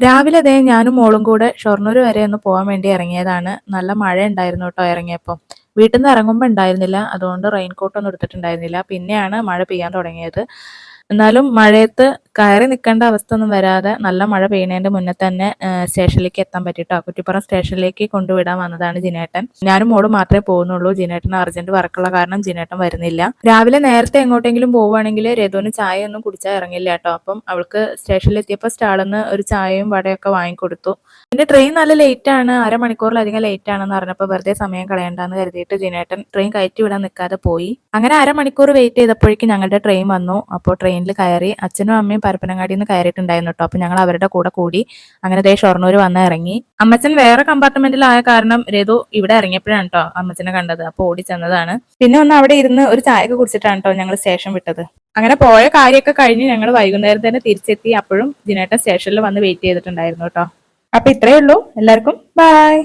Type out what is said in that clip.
രാവിലെ ദേ ഞാനും മോളും കൂടെ ഷൊർണൂർ വരെ ഒന്ന് പോകാൻ വേണ്ടി ഇറങ്ങിയതാണ്. നല്ല മഴ ഉണ്ടായിരുന്നു കേട്ടോ ഇറങ്ങിയപ്പോൾ. വീട്ടിൽ നിന്ന് ഇറങ്ങുമ്പോൾ ഉണ്ടായിരുന്നില്ല, അതുകൊണ്ട് റെയിൻ കോട്ടൊന്നും എടുത്തിട്ടുണ്ടായിരുന്നില്ല. പിന്നെയാണ് മഴ പെയ്യാൻ തുടങ്ങിയത്. എന്നാലും മഴയത്ത് കയറി നിൽക്കേണ്ട അവസ്ഥ ഒന്നും വരാതെ നല്ല മഴ പെയ്യുന്നതിന്റെ മുന്നേ തന്നെ സ്റ്റേഷനിലേക്ക് എത്താൻ പറ്റിട്ടോ. കുറ്റിപ്പുറം സ്റ്റേഷനിലേക്ക് കൊണ്ടുവിടാൻ വന്നതാണ് ജിനേട്ടൻ. ഞാനും മോളും മാത്രമേ പോകുന്നുള്ളൂ. ജിനേട്ടന് അർജന്റ് വർക്കുള്ള കാരണം ജിനേട്ടൻ വരുന്നില്ല. രാവിലെ നേരത്തെ എങ്ങോട്ടെങ്കിലും പോവുകയാണെങ്കിൽ രേതുവിന് ചായ ഒന്നും കുടിച്ചാൽ ഇറങ്ങില്ല കേട്ടോ. അപ്പം അവൾക്ക് സ്റ്റേഷനിൽ എത്തിയപ്പോൾ സ്റ്റാളിൽ നിന്ന് ഒരു ചായയും വടയൊക്കെ വാങ്ങിക്കൊടുത്തു. പിന്നെ ട്രെയിൻ നല്ല ലേറ്റ് ആണ്, അരമണിക്കൂറിലധികം ലേറ്റ് ആണെന്ന് പറഞ്ഞപ്പോൾ വെറുതെ സമയം കളയണ്ടെന്ന് കരുതിയിട്ട് ജിനേട്ടൻ ട്രെയിൻ കയറ്റി വിടാൻ നിൽക്കാതെ പോയി. അങ്ങനെ അരമണിക്കൂർ വെയിറ്റ് ചെയ്തപ്പോഴേക്കും ഞങ്ങളുടെ ട്രെയിൻ വന്നു. അപ്പോൾ ട്രെയിനിൽ കയറി. അച്ഛനും അമ്മയും പരപ്പനങ്ങാടിയിൽ നിന്ന് കയറിയിട്ടുണ്ടായിരുന്നു കേട്ടോ. അപ്പോൾ ഞങ്ങൾ അവരുടെ കൂടെ കൂടി. അങ്ങനെ ദേ ഷൊർണൂർ വന്ന് ഇറങ്ങി. അമ്മച്ചൻ വേറെ കമ്പാർട്ട്മെന്റിലായ കാരണം രേതു ഇവിടെ ഇറങ്ങിയപ്പോഴാണ് കേട്ടോ അമ്മച്ചനെ കണ്ടത്. അപ്പോൾ ഓടി ചെന്നതാണ്. പിന്നെ ഒന്ന് അവിടെ ഇരുന്ന് ഒരു ചായയൊക്കെ കുടിച്ചിട്ടാണ് കേട്ടോ ഞങ്ങൾ സ്റ്റേഷൻ വിട്ടത്. അങ്ങനെ പോയ കാര്യമൊക്കെ കഴിഞ്ഞ് ഞങ്ങൾ വൈകുന്നേരം തന്നെ തിരിച്ചെത്തി. അപ്പോഴും ജിനേട്ടൻ സ്റ്റേഷനിൽ വന്ന് വെയിറ്റ് ചെയ്തിട്ടുണ്ടായിരുന്നു കേട്ടോ. അപ്പൊ ഇത്രയേ ഉള്ളൂ. എല്ലാവർക്കും ബൈ.